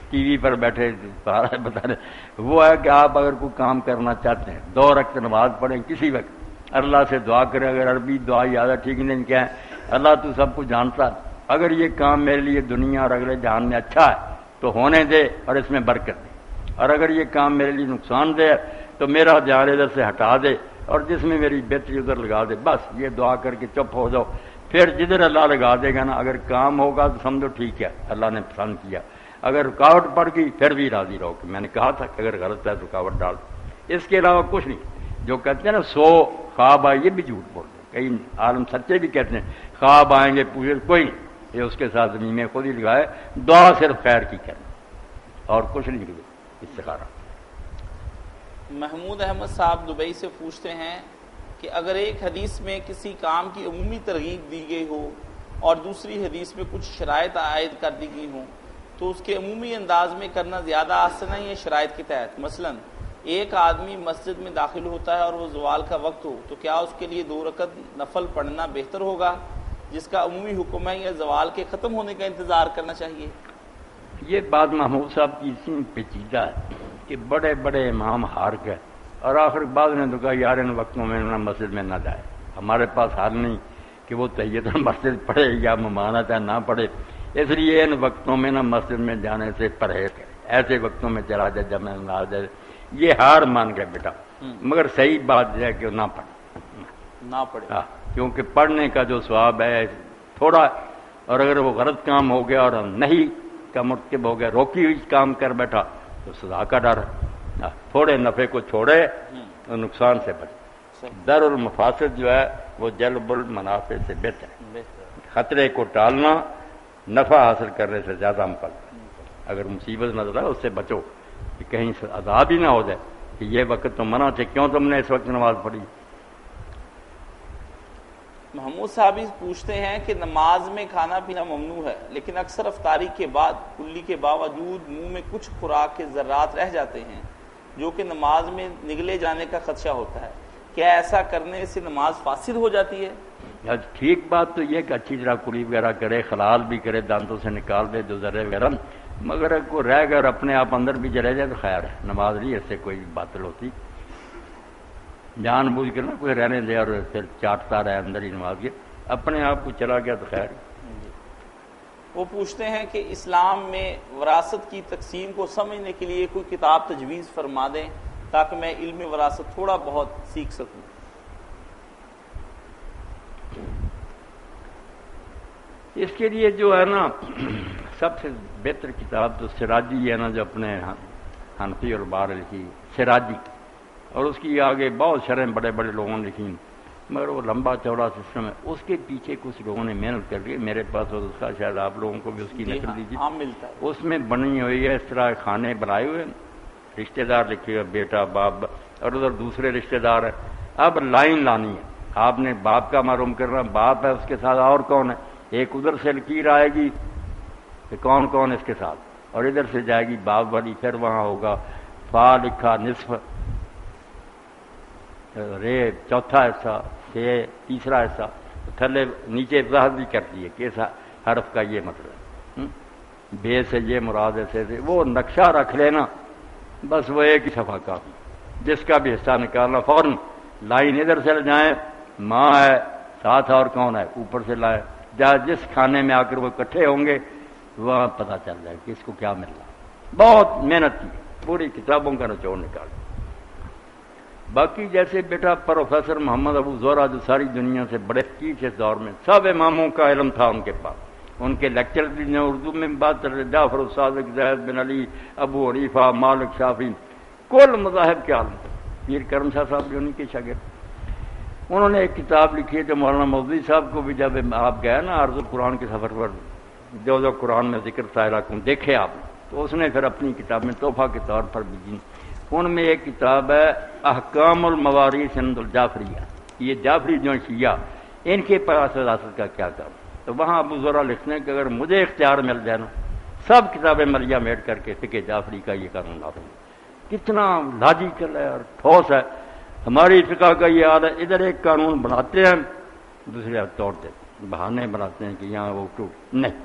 ٹی وی پر بیٹھے بتا رہے۔ وہ ہے کہ آپ اگر کوئی کام کرنا چاہتے ہیں 2 رکعت نماز پڑھیں کسی وقت، اللہ سے دعا کریں، اگر عربی دعا یاد ٹھیک نہیں کیا ہے، اللہ تو سب کچھ جانتا ہے، اگر یہ کام میرے لیے دنیا اور اگلے جہان میں اچھا ہے تو ہونے دے اور اس میں برکت دے، اور اگر یہ کام میرے لیے نقصان دہ تو میرا دھیان ادھر سے ہٹا دے اور جس میں میری بہتری ادھر لگا دے، بس یہ دعا کر کے چپ ہو جاؤ۔ پھر جدھر اللہ لگا دے گا نا، اگر کام ہوگا تو سمجھو ٹھیک ہے، اللہ نے پسند کیا، اگر رکاوٹ پڑ گئی پھر بھی راضی رہو کہ میں نے کہا تھا کہ اگر غلط ہے تو رکاوٹ ڈال۔ اس کے علاوہ کچھ نہیں۔ جو کہتے ہیں نا 100 خواب آئے، یہ بھی جھوٹ بول رہے ہیں، کئی عالم سچے بھی کہتے ہیں خواب آئیں گے پوچھے، کوئی نہیں، یہ اس کے ساتھ زمین میں خود ہی لگائے، دعا صرف خیر کی کریں اور کچھ نہیں کرے استخارہ۔ محمود احمد صاحب دبئی سے پوچھتے ہیں کہ اگر ایک حدیث میں کسی کام کی عمومی ترغیب دی گئی ہو اور دوسری حدیث میں کچھ شرائط عائد کر دی گئی ہوں تو اس کے عمومی انداز میں کرنا زیادہ آسان ہے یا شرائط کے تحت؟ مثلا ایک آدمی مسجد میں داخل ہوتا ہے اور وہ زوال کا وقت ہو تو کیا اس کے لیے 2 رکعت نفل پڑھنا بہتر ہوگا جس کا عمومی حکم ہے، یا زوال کے ختم ہونے کا انتظار کرنا چاہیے؟ یہ بات محمود صاحب کی اتنی پیچیدہ ہے کہ بڑے بڑے امام ہار گئے اور آخر بعد نے تو کہا یار ان وقتوں میں نہ مسجد میں نہ جائے، ہمارے پاس حال نہیں کہ وہ تحیت المسجد پڑھے یا ممانعت ہے نہ پڑھے، اس لیے ان وقتوں میں نہ مسجد میں جانے سے پرہیز کرے، ایسے وقتوں میں چلا جائے جب میں نہ جائے۔ یہ ہار مان گئے بیٹا، مگر صحیح بات ہے کہ نہ پڑھے، کیونکہ پڑھنے کا جو ثواب ہے تھوڑا، اور اگر وہ غلط کام ہو گیا اور نہیں کا مرتکب ہو گیا، روکی ہوئی کام کر بیٹھا تو سزا کا ڈر ہے، تھوڑے نفع کو چھوڑے اور نقصان سے بچے۔ در المفاسد جو ہے وہ جلب المنافع سے بہتر ہے. خطرے کو ٹالنا نفع حاصل کرنے سے زیادہ مفضل ہے. اگر مصیبت نظر آئے اس سے بچو کہ کہیں سے عذاب ہی نہ ہو جائے کہ یہ وقت تو منع تھے، کیوں تم نے اس وقت نماز پڑھی. محمود صاحب پوچھتے ہیں کہ نماز میں کھانا پینا ممنوع ہے، لیکن اکثر افطاری کے بعد کلی کے باوجود منہ میں کچھ خوراک کے ذرات رہ جاتے ہیں جو کہ نماز میں نگلے جانے کا خدشہ ہوتا ہے. کیا ایسا کرنے سے نماز فاسد ہو جاتی ہے؟ ٹھیک بات تو یہ کہ اچھی طرح کلی وغیرہ کرے، خلال بھی کرے، دانتوں سے نکال دے جو ذرے وغیرہ، مگر اگر کوئی رہ گیا اور اپنے آپ اندر بھی چلے جائے تو خیر ہے، نماز نہیں اس سے کوئی باطل ہوتی. جان بوجھ کر نا کوئی رہنے دے اور پھر چاٹتا رہے اندر ہی نماز کے، اپنے آپ کو چلا گیا تو خیر. وہ پوچھتے ہیں کہ اسلام میں وراثت کی تقسیم کو سمجھنے کے لیے کوئی کتاب تجویز فرما دیں تاکہ میں علم وراثت تھوڑا بہت سیکھ سکوں. اس کے لیے جو ہے نا سب سے بہتر کتاب تو سراجی ہے نا، جو اپنے حنفی اور بار لکھی سراجی، اور اس کی آگے بہت شرح بڑے بڑے لوگوں نے لکھی، مگر وہ لمبا چوڑا سسٹم ہے. اس کے پیچھے کچھ لوگوں نے محنت کر لی، میرے پاس اس کا شاید آپ لوگوں کو بھی اس کی نقل دیجیے. ملتا ہے. اس میں بنی ہوئی ہے اس طرح کھانے بنائے ہوئے، رشتہ دار لکھے ہوئے، بیٹا باپ اور ادھر دوسرے رشتہ دار ہیں. اب لائن لانی ہے، آپ نے باپ کا معلوم کرنا، باپ ہے اس کے ساتھ اور کون ہے، ایک ادھر سے لکیر آئے گی کہ کون کون اس کے ساتھ، اور ادھر سے جائے گی باپ والی، پھر وہاں ہوگا فا لکھا نصف، رے چوتھا حصہ، سے تیسرا حصہ، تھلے نیچے وضاحت بھی کرتی ہے کہ اس حرف کا یہ مطلب ہے، بے سے یہ مراد ہے، سے وہ نقشہ رکھ لینا بس، وہ ایک ہی صفحہ کافی، جس کا بھی حصہ نکالنا فوراً لائن ادھر سے جائیں، ماں ہے ساتھ اور کون ہے اوپر سے لائے، جس کھانے میں آ کر وہ اکٹھے ہوں گے وہاں پتہ چل جائے کہ اس کو کیا مل رہا. بہت محنت کی، پوری کتابوں کا نچوڑ نکال. باقی جیسے بیٹا پروفیسر محمد ابو زہرا جو ساری دنیا سے بڑے کیچ اس دور میں، سب اماموں کا علم تھا ان کے پاس، ان کے لیکچر بھی نے اردو میں بات کر رہے، جعفر الصادق، زید بن علی، ابو حنیفہ، مالک، شافعی، کل مذاہب کے عالم. پیر کرم شاہ صاحب جو انہیں کے شاگرد، انہوں نے ایک کتاب لکھی ہے جو مولانا مودودی صاحب کو بھی جب آپ گئے نا عرض القرآن کے سفر پر، جو قرآن میں ذکر سائرہ کو دیکھے آپ نے، تو اس نے پھر اپنی کتاب میں تحفہ کے طور پر بھی دی. ان میں ایک کتاب ہے احکام الموارث عند الجعفریہ، یہ جعفری جو شیعہ ان کے پاس وراثت کا کیا کام. تو وہاں ابو زہرا لکھتے ہیں کہ اگر مجھے اختیار مل جائے نا سب کتابیں مرجع میٹ کر کے فقہ جعفری کا یہ قانون لا دوں. کتنا لاجیکل ہے اور ٹھوس ہے. ہماری فقہ کا یہ حال ہے، ادھر ایک قانون بناتے ہیں دوسرے توڑتے ہیں، بہانے بناتے ہیں کہ یہاں وہ ٹوٹ نہیں.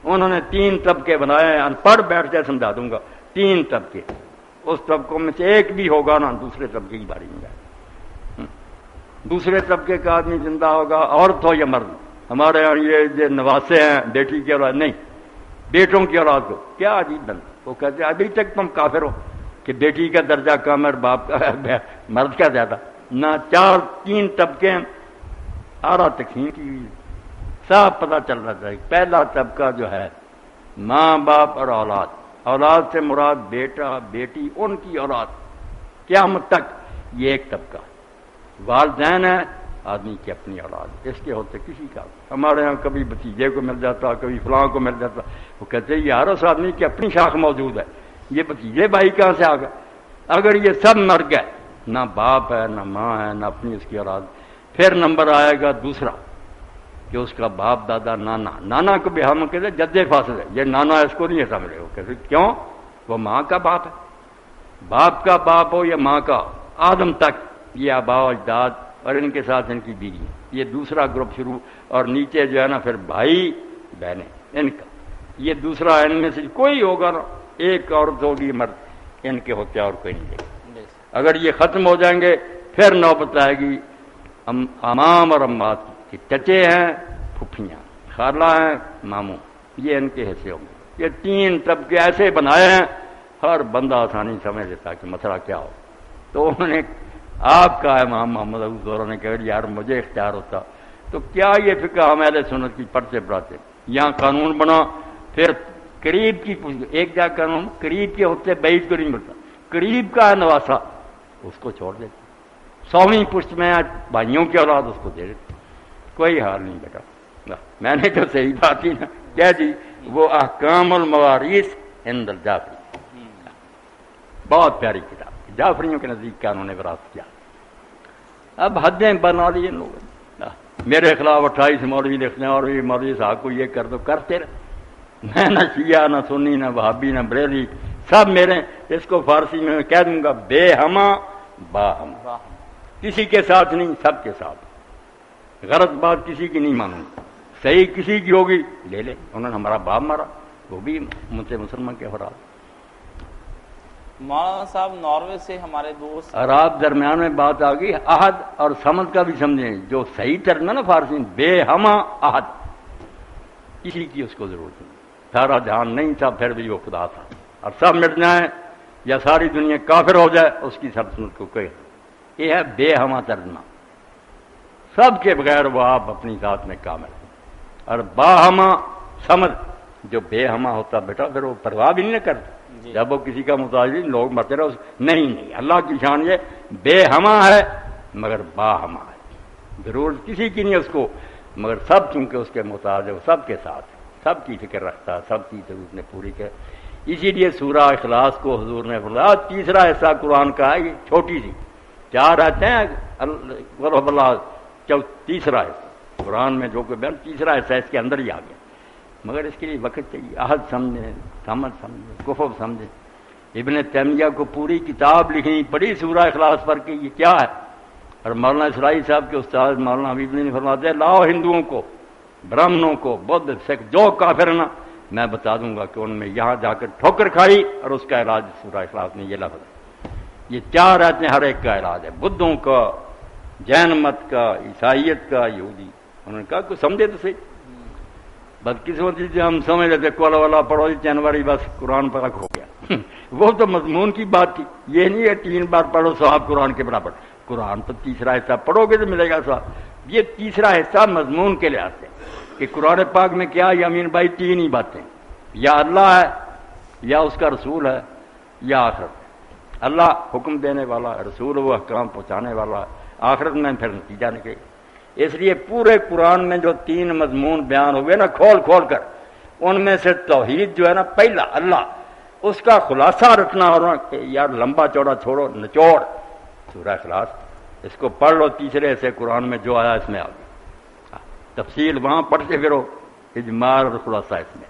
انہوں نے 3 طبقے بنائے ہیں، ان پڑھ بیٹھ جائے سمجھا دوں گا. 3 طبقے، اس طبقوں میں سے ایک بھی ہوگا نا دوسرے طبقے کی باری میں جائے. دوسرے طبقے کا آدمی زندہ ہوگا، عورت ہو یا مرد. ہمارے یہاں یہ نواسے ہیں بیٹی کی اولاد نہیں، بیٹوں کی اولاد کو کیا عجیب بن. وہ کہتے ہیں ابھی تک تم کافر ہو کہ بیٹی کا درجہ کم ہے باپ کا مرد کا زیادہ. نہ 3 طبقے آرا تقسیم کی ہوئی، صاف پتہ چل رہا ہے. پہلا طبقہ جو ہے ماں باپ اور اولاد، اولاد سے مراد بیٹا بیٹی ان کی اولاد قیامت تک، یہ ایک طبقہ. والدین ہیں آدمی کی اپنی اولاد، اس کے ہوتے کسی کا. ہمارے ہاں کبھی بھتیجے کو مل جاتا، کبھی فلاں کو مل جاتا. وہ کہتے ہیں یار اس آدمی کی اپنی شاخ موجود ہے، یہ بھتیجے بھائی کہاں سے آ گئے. اگر یہ سب مر گئے، نہ باپ ہے نہ ماں ہے نہ اپنی اس کی اولاد، پھر نمبر آئے گا دوسرا کہ اس کا باپ دادا نانا. نانا کو بھی ہم کہتے ہیں جد فاصل ہے، یہ نانا اس کو نہیں سمجھ رہے. ہو کہتے کیوں؟ وہ ماں کا باپ ہے. باپ کا باپ ہو یا ماں کا، آدم تک یہ آبا و اجداد اور ان کے ساتھ ان کی بیوی، یہ دوسرا گروپ شروع. اور نیچے جو ہے نا پھر بھائی بہنیں ان کا، یہ دوسرا. ان میں سے کوئی ہوگا نا، ایک عورت ہوگی مرد، ان کے ہوتے اور کوئی نہیں دے. اگر یہ ختم ہو جائیں گے پھر نوبت آئے گی امام اور امات کی، چچے ہیں پھپھیاں، خالہ ہیں ماموں، یہ ان کے حصے ہوں گے. یہ 3 طبقے ایسے بنائے ہیں ہر بندہ آسانی سمجھ لیتا کہ مسئلہ کیا ہو. تو انہوں نے آپ کا امام محمد ابو زہرا نے کہا یار مجھے اختیار ہوتا تو کیا یہ فقہ ہم اہل سنت کی پڑھتے پڑھاتے. یہاں قانون بنا، پھر قریب کی ایک جگہ قانون قریب کے ہوتے بعید کو نہیں ملتا، قریب کا ہے نواسا اس کو چھوڑ دیتے. 100ویں پشت میں بھائیوں کی اولاد اس کو دے دیتے، کوئی حال نہیں بیٹا۔ میں نے تو صحیح بات ہی نا کہہ دی، وہ احکام الموارث عند الجعفری، بہت پیاری کتاب، جعفریوں کے نزدیک قانون وراثت کیا۔ اب حدیں بنا لی ان لوگوں نے، میرے خلاف 28 مولوی لکھتے ہیں اور یہ مولوی صاحب کو یہ کر دو، کرتے رہے۔ میں نہ شیعہ نہ سنی نہ وہابی نہ بریلی، سب میرے، اس کو فارسی میں کہہ دوں گا بے ہما با ہما، کسی کے ساتھ نہیں، سب کے ساتھ، غلط بات کسی کی نہیں مانوں گا، صحیح کسی کی ہوگی لے لے۔ انہوں نے ہمارا باپ مارا، وہ بھی مجھ سے مسلمان کے افراد۔ مولانا صاحب ناروے سے ہمارے دوست، اور آپ درمیان میں بات آ گئی احد اور سمد کا بھی سمجھیں، جو صحیح ترجمہ ہے نا فارسی میں بے ہما احد، کسی کی اس کو ضرورت نہیں، سارا جہان نہیں تھا پھر بھی وہ خدا تھا، اور سب مٹ جائیں یا ساری دنیا کافر ہو جائے اس کی سلطنت کو کوئی، یہ ہے بے ہما ترجمہ، سب کے بغیر وہ آپ اپنی ذات میں کامل ہیں۔ اور باہما سمد، جو بے ہما ہوتا بیٹا پھر وہ پرواہ بھی نہیں کرتا، جب وہ کسی کا محتاج نہیں، لوگ مرتے رہے نہیں، اللہ کی شان یہ بے ہما ہے مگر باہما ہے، ضرورت کسی کی نہیں اس کو، مگر سب چونکہ اس کے محتاج ہے، وہ سب کے ساتھ ہے، سب کی فکر رکھتا ہے، سب کی ضرورت نے پوری کر۔ اسی لیے سورہ اخلاص کو حضور نے فرمایا، تیسرا حصہ قرآن کا ہے، یہ چھوٹی سی 4 آیتیں ہیں، تیسرا حصہ قرآن میں جو کہ بیان، تیسرا حصہ اس کے اندر ہی آ گیا، مگر اس کے لیے وقت چاہیے، عہد سمجھیں، سمجھ سمجھیں، کفر سمجھیں۔ ابن تیمیہ کو پوری کتاب لکھنی پڑی سورہ اخلاص پر کہ یہ کیا ہے، اور مولانا اسرائیل صاحب کے استاد مولانا حبیب نے فرماتے ہیں لاؤ ہندوؤں کو، برہمنوں کو، بدھ سکھ جو کافر نا، میں بتا دوں گا کہ ان میں یہاں جا کر ٹھوکر کھائی اور اس کا علاج سورہ اخلاص میں یہ لفظ ہے، یہ 4 آیتیں ہر ایک کا علاج ہے، بدھوں کا، جین مت کا، عیسائیت کا، یہودی۔ انہوں نے کہا کوئی سمجھے تو صحیح، بدقسمتی سے ہم سمجھ لیتے کولا والا پڑھو جنوری بس قرآن پاک ہو گیا، وہ تو مضمون کی بات تھی، یہ نہیں ہے 3 بار پڑھو ثواب قرآن کے برابر، قرآن تو تیسرا حصہ پڑھو گے تو ملے گا ثواب۔ یہ تیسرا حصہ مضمون کے لحاظ سے کہ قرآن پاک میں کیا یامین بھائی 3 ہی باتیں، یا اللہ ہے، یا اس کا رسول ہے، یا آخرت ہے۔ اللہ حکم دینے والا، رسول وہ احکام پہنچانے والا، آخرت میں پھر نتیجہ نکلے۔ اس لیے پورے قرآن میں جو 3 مضمون بیان ہوئے نا کھول کھول کر، ان میں سے توحید جو ہے نا پہلا اللہ، اس کا خلاصہ رکھنا اور کہ یار لمبا چوڑا چھوڑو، نچوڑ سورہ اخلاص، اس کو پڑھ لو، تیسرے سے قرآن میں جو آیا اس میں آ گیا، تفصیل وہاں پڑھتے پھرو، اجمال اور خلاصہ اس میں۔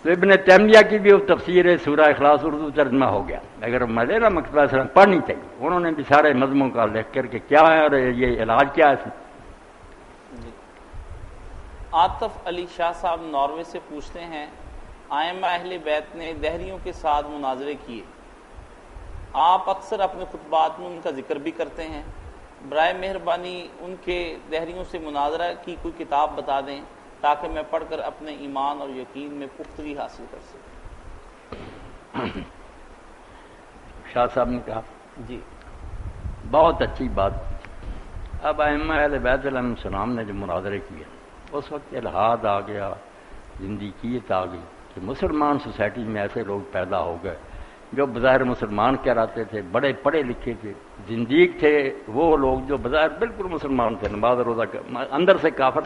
تو ابن تیمیہ کی بھی وہ تفسیر ہے سورہ اخلاص اردو ترجمہ ہو گیا، اگر ملے نا مکتبہ اسلام پڑھنی چاہیے، انہوں نے بھی سارے مضمون کا لکھ کر کے کیا ہے اور یہ علاج کیا ہے اس میں۔ عاطف علی شاہ صاحب ناروے سے پوچھتے ہیں، ائمہ اہل بیت نے دہریوں کے ساتھ مناظرے کیے، آپ اکثر اپنے خطبات میں ان کا ذکر بھی کرتے ہیں، برائے مہربانی ان کے دہریوں سے مناظرہ کی کوئی کتاب بتا دیں تاکہ میں پڑھ کر اپنے ایمان اور یقین میں پختگی حاصل کر سکوں۔ شاہ صاحب نے کہا جی بہت اچھی بات۔ اب ائمہ اہل بیت علیہ السلام نے جو مناظرے کیے اس وقت الحاد آ گیا، زندگیت آ گئی کہ مسلمان سوسائٹی میں ایسے لوگ پیدا ہو گئے جو بظاہر مسلمان کہلاتے تھے، بڑے پڑھے لکھے تھے، زندیق تھے، وہ لوگ جو بظاہر بالکل مسلمان تھے، نماز روزہ اندر سے کافر،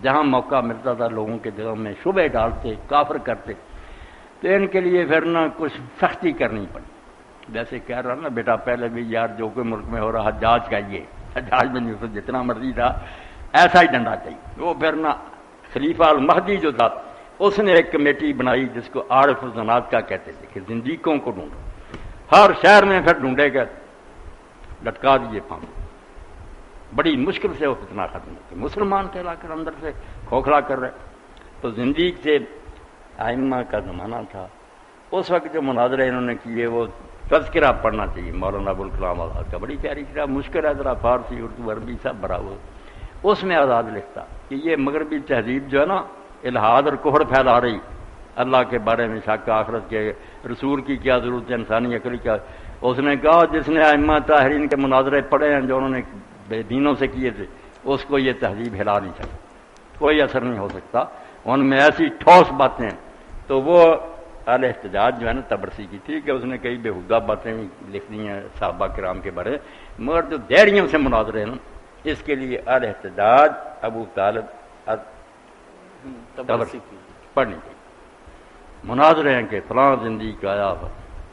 جہاں موقع ملتا تھا لوگوں کے دلوں میں شبہ ڈالتے، کافر کرتے، تو ان کے لیے پھر نہ کچھ سختی کرنی پڑی۔ جیسے کہہ رہا نا بیٹا پہلے بھی یار جو کوئی ملک میں ہو رہا حجاج کا، یہ حجاج بن یوسف جتنا مرضی تھا ایسا ہی ڈنڈا چاہیے، وہ پھر نہ خلیفہ المہدی جو تھا اس نے ایک کمیٹی بنائی جس کو عارف الزناد کا کہتے تھے کہ زندیقوں کو ڈھونڈو، ہر شہر میں پھر ڈھونڈے گئے، لٹکا دیے پھانسی، بڑی مشکل سے وہ فتنہ ختم ہوتے، مسلمان کہلا کر اندر سے کھوکھلا کر رہے۔ تو زندیق سے ائمہ کا زمانہ تھا، اس وقت جو مناظرے انہوں نے کیے وہ تذکرہ پڑھنا چاہیے مولانا ابوالکلام آزاد کا، بڑی پیاری کتاب، مشکل ہے ذرا، فارسی اردو عربی سب بھرا ہوا، اس میں آزاد لکھتا کہ یہ مغربی تہذیب جو ہے نا الحاد اور کفر پھیلا رہی، اللہ کے بارے میں شک، آخرت کے، رسول کی کیا ضرورت ہے، انسانی عقل کیا۔ اس نے کہا جس نے ائمہ طاہرین کے مناظرے پڑھے ہیں جو انہوں نے بے دینوں سے کیے تھے، اس کو یہ تہذیب ہلا نہیں سکتی، کوئی اثر نہیں ہو سکتا، ان میں ایسی ٹھوس باتیں۔ تو وہ اہل احتجاج جو ہے نا تبرسی کی تھی کہ اس نے کئی بےہودہ باتیں لکھ دی ہیں صحابہ کرام کے بارے، مگر جو دہریوں سے مناظرے ہیں نا اس کے لیے اہل احتجاج ابو طالب تبرسی پڑھنی چاہیے۔ مناظرے ہیں کہ فلاں زندگی کا آیا،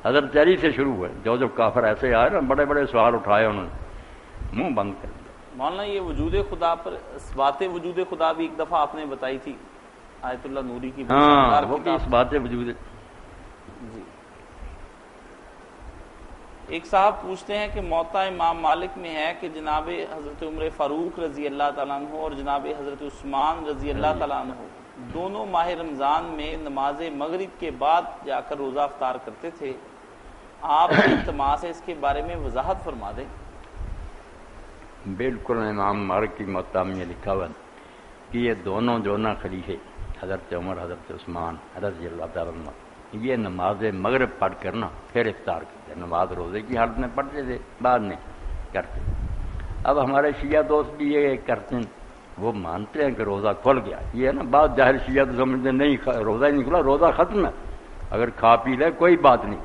حضرت علی سے شروع ہوئے، جو کافر ایسے آئے نا بڑے بڑے سوال اٹھائے انہوں نے، منہ بند کر دیا۔ مولانا یہ وجود خدا پر بات وجود خدا بھی ایک دفعہ آپ نے بتائی تھی آیت اللہ نوری کی، ہاں وہ بھی اس بات وجود ہے۔ جی ایک صاحب پوچھتے ہیں کہ موطا امام مالک میں ہے کہ جناب حضرت عمر فاروق رضی اللہ تعالیٰ عنہ اور جناب حضرت عثمان رضی اللہ تعالیٰ عنہ دونوں ماہ رمضان میں نماز مغرب کے بعد جا کر روزہ افطار کرتے تھے، آپ التماس ہے اس کے بارے میں وضاحت فرما دیں۔ بالکل امام مالک کی موطا میں لکھا ہوا کہ یہ دونوں جو نا خلیفے حضرت عمر حضرت عثمان رضی اللہ تعالیٰ عنہ یہ نماز مغرب پڑھ کر نا پھر افطار کرتے، نماز روزے کی حالت میں پڑھتے تھے بعد میں کرتے۔ اب ہمارے شیعہ دوست بھی یہ کرتے ہیں، وہ مانتے ہیں کہ روزہ کھل گیا، یہ ہے نا بات ظاہر شیعہ تو سمجھتے نہیں روزہ ہی نہیں کھلا، روزہ ختم ہے، اگر کھا پی لے کوئی بات نہیں۔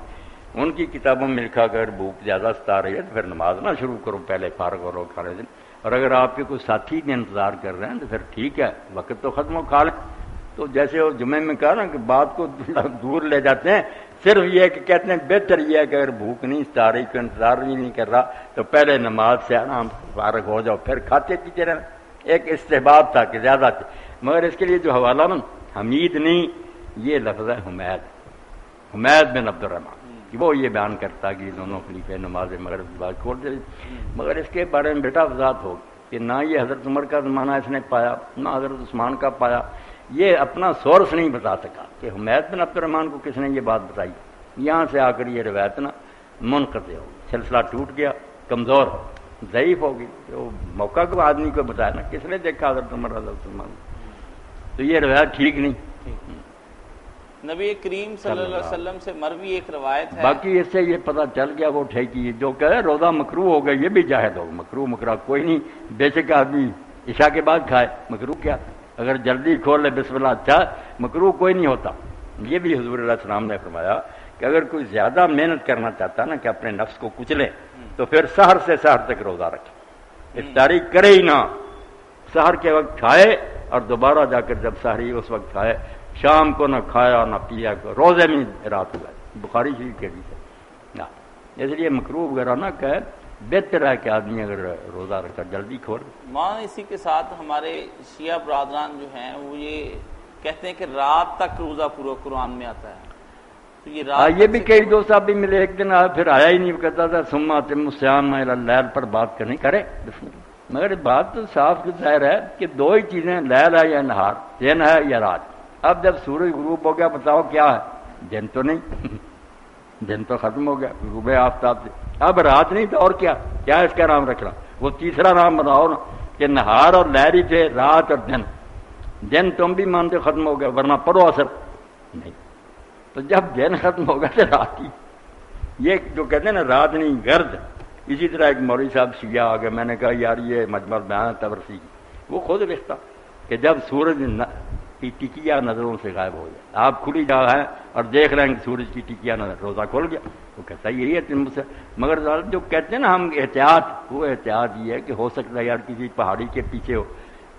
ان کی کتابوں میں لکھا کہ اگر بھوک زیادہ ستا رہی ہے تو پھر نماز نہ شروع کرو، پہلے فارغ ہو کھانے دن، اور اگر آپ کے کوئی ساتھی بھی انتظار کر رہے ہیں تو پھر ٹھیک ہے وقت تو ختم ہو کھا لیں۔ تو جیسے وہ جمعے میں کہا نا کہ بات کو دور لے جاتے ہیں، صرف یہ کہ کہتے ہیں بہتر یہ ہے کہ اگر بھوک نہیں ستا رہی کوئی انتظار نہیں کر رہا تو پہلے نماز سے آرام فارغ ہو جاؤ پھر کھاتے پیتے رہنا، ایک استحباب تھا کہ زیادہ تھے۔ مگر اس کے لیے جو حوالہ نا حمید نہیں، یہ لفظ ہے حمید بن عبد الرحمن، کہ وہ یہ بیان کرتا کہ دونوں خلیفے نماز مغرب کی بات کھول دے، مگر اس کے بارے میں بیٹا وضاحت ہو کہ نہ یہ حضرت عمر کا زمانہ اس نے پایا نہ حضرت عثمان کا پایا، یہ اپنا سورس نہیں بتا سکا کہ حمید بن عبد الرحمن کو کس نے یہ بات بتائی۔ یہاں سے آ کر یہ روایت نا منقطع ہو، سلسلہ ٹوٹ گیا، کمزور ضعیف ہوگی، جو موقع کو آدمی کو بتایا نا کس نے دیکھا حضرت عمر حضرت عثمان، تو یہ روایت ٹھیک نہیں۔ نبی کریم صلی اللہ علیہ وسلم سے مروی ایک روایت ہے، باقی اس سے یہ پتہ چل گیا وہ ٹھیکی جو کہ روزہ مکروہ ہو گیا، یہ بھی جاہد ہو، مکروہ مکرہ کوئی نہیں، بے شک آدمی عشاء کے بعد کھائے، مکروہ کیا، اگر جلدی کھول لے بسم اللہ اچھا، مکروہ کوئی نہیں ہوتا۔ یہ بھی حضور علیہ السلام نے فرمایا کہ اگر کوئی زیادہ محنت کرنا چاہتا نا کہ اپنے نفس کو کچلے تو پھر سحر سے سحر تک روزہ رکھے، افطاری کرے ہی نہ، سحر کے وقت کھائے اور دوبارہ جا کر جب سحری اس وقت کھائے، شام کو نہ کھایا نہ پیا، روزے میں رات ہوا، بخاری شریف کے حدیث ہے۔ اس لیے مکروہ وغیرہ نہ کہے، بہتر ہے کہ آدمی اگر روزہ رکھ کر جلدی کھول۔ ماں اسی کے ساتھ ہمارے شیعہ برادران جو ہیں وہ یہ کہتے ہیں کہ رات تک روزہ پورا قرآن میں آتا ہے، تو یہ رات یہ بھی کئی دوست آپ بھی ملے، ایک دن آیا پھر آیا ہی نہیں، وہ کہتا تھا ثم اتم الصیام الی اللیل پر بات کرنی کرے، مگر بات تو صاف ظاہر ہے کہ دو ہی چیزیں، لیل ہے یا نہار، دن ہے یا رات۔ اب جب سورج غروب ہو گیا بتاؤ کیا ہے، دن تو نہیں، دن تو ختم ہو گیا غروب آفتاب سے، اب رات نہیں تو اور کیا اس کا نام رکھنا، وہ تیسرا نام بتاؤ نا کہ نہار اور لہری تھے، رات اور دن تم بھی مانتے ختم ہو گیا، ورنہ پڑھو اثر نہیں، تو جب دن ختم ہو گیا تو رات ہی، یہ جو کہتے ہیں نا رات نہیں گرد۔ اسی طرح ایک مولوی صاحب شیعہ آ گئے، میں نے کہا یار یہ مجمع بیان تبرسی کی، وہ خود لکھتا کہ جب سورج کی ٹکیا نظروں سے غائب ہو جائے، آپ کھلی جگہ ہیں اور دیکھ رہے ہیں کہ سورج کی ٹکیا نظر، روزہ کھول گیا، وہ کہتا یہی ہے تم سے، مگر جو کہتے ہیں نا ہم احتیاط، وہ احتیاط یہ ہے کہ ہو سکتا ہے یار کسی پہاڑی کے پیچھے ہو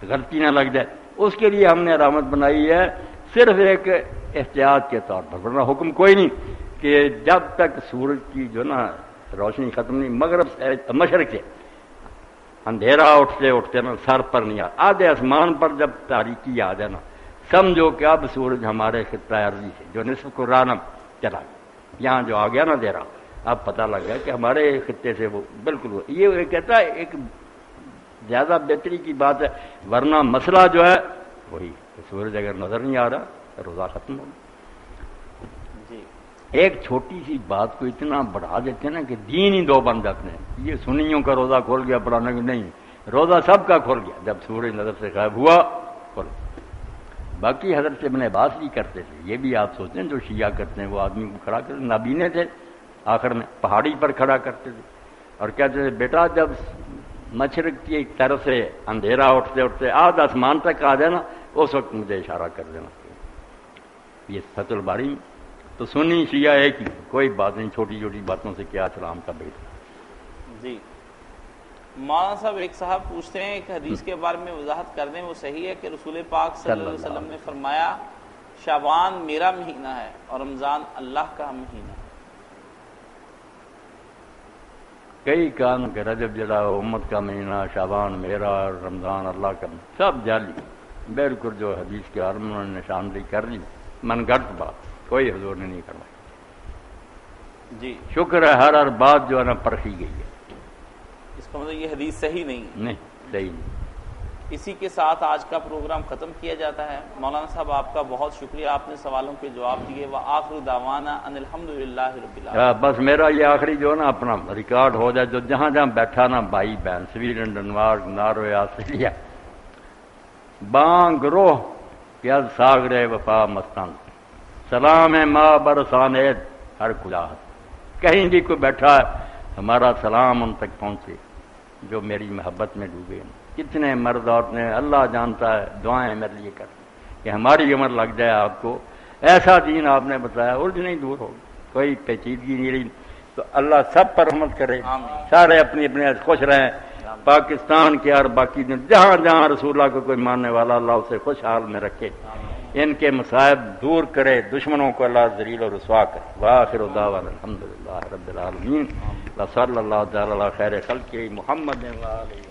غلطی نہ لگ جائے، اس کے لیے ہم نے علامت بنائی ہے صرف ایک احتیاط کے طور پر، ورنہ حکم کوئی نہیں کہ جب تک سورج کی جو نا روشنی ختم نہیں، مغرب سے مشرق سے اندھیرا اٹھتے اٹھتے نا سر پر نہیں آدھے آسمان پر جب تاریکی آ جائے نا سمجھو کہ اب سورج ہمارے خطہ عرضی سے جو نصف قرآن چلا گیا، یہاں جو آ گیا نا اندھیرا، اب پتہ لگ گیا کہ ہمارے خطے سے وہ بالکل، یہ کہتا ہے ایک زیادہ بہتری کی بات ہے، ورنہ مسئلہ جو ہے وہی سورج اگر نظر نہیں آ رہا تو روزہ ختم ہوگا۔ ایک چھوٹی سی بات کو اتنا بڑھا دیتے ہیں نا کہ دین ہی دو بن جاتے ہیں، یہ سنیوں کا روزہ کھول گیا پڑھانے کو نہیں، روزہ سب کا کھول گیا، جب سورج نظر سے غائب ہوا کھول گیا۔ باقی حضرت ابن عباس بھی کرتے تھے، یہ بھی آپ سوچتے ہیں جو شیعہ کرتے ہیں وہ آدمی کو کھڑا کرتے، نابینے تھے، آخر میں پہاڑی پر کھڑا کرتے تھے اور کہتے تھے بیٹا جب مشرق کی ایک طرف سے اندھیرا اٹھتے اٹھتے آدھ آسمان تک آ جائے نا اس وقت مجھے اشارہ کر دینا۔ یہ فتح الباری تو سنی شیعہ ایک ہی، کوئی بات نہیں، چھوٹی چھوٹی باتوں سے کیا اسلام کا بیٹا۔ جی مولانا صاحب، ایک صاحب پوچھتے ہیں ایک حدیث کے بارے میں وضاحت کر دیں، وہ صحیح ہے کہ رسول پاک صلی اللہ علیہ وسلم نے فرمایا شعبان میرا مہینہ ہے اور رمضان اللہ کا مہینہ ہے؟ کئی کام کہ رجب جڑا امت کا مہینہ، شعبان میرا، رمضان اللہ کا، سب جعلی، بالکل جو حدیث کے عالم نے نشاندہی کر لی، من گھڑت بات کوئی حضور نے نہیں کروائی۔ جی شکر ہے ہر بات جو ہے نا پرکھی گئی ہے، اس کا مطلب یہ حدیث صحیح نہیں ہے۔ نہیں صحیح نہیں۔ اسی کے ساتھ آج کا پروگرام ختم کیا جاتا ہے۔ مولانا صاحب آپ کا بہت شکریہ، آپ نے سوالوں کے جواب دیے۔ وآخر دعوانا ان الحمدللہ رب العالمین۔ بس میرا یہ آخری جو ہے نا اپنا ریکارڈ ہو جائے، جو جہاں جہاں بیٹھا نا بھائی بہن، سویڈن، ڈنمارک، ناروے، آسٹریلیا، بانگ روح پیاز ساگرے وفا مستان، سلام ہے ماں برسانید ہر کھلا، کہیں بھی کوئی بیٹھا ہے ہمارا سلام ان تک پہنچے جو میری محبت میں ڈوبے ہیں۔ کتنے مرد عورتیں اللہ جانتا ہے دعائیں میرے لیے کرتے کہ ہماری عمر لگ جائے آپ کو، ایسا دین آپ نے بتایا، الجھ نہیں دور ہوگی، کوئی پیچیدگی نہیں رہی۔ تو اللہ سب پر رحمت کرے، سارے اپنی اپنے خوش رہیں، پاکستان کے اور باقی جہاں جہاں رسول اللہ کو کوئی ماننے والا اللہ اسے خوشحال میں رکھے، ان کے مصائب دور کرے، دشمنوں کو اللہ ذلیل و رسوا کرے۔ وآخر دعوانا الحمدللہ رب العالمین، وصلی اللہ تعالی علی خیر خلقہ محمد و آلہ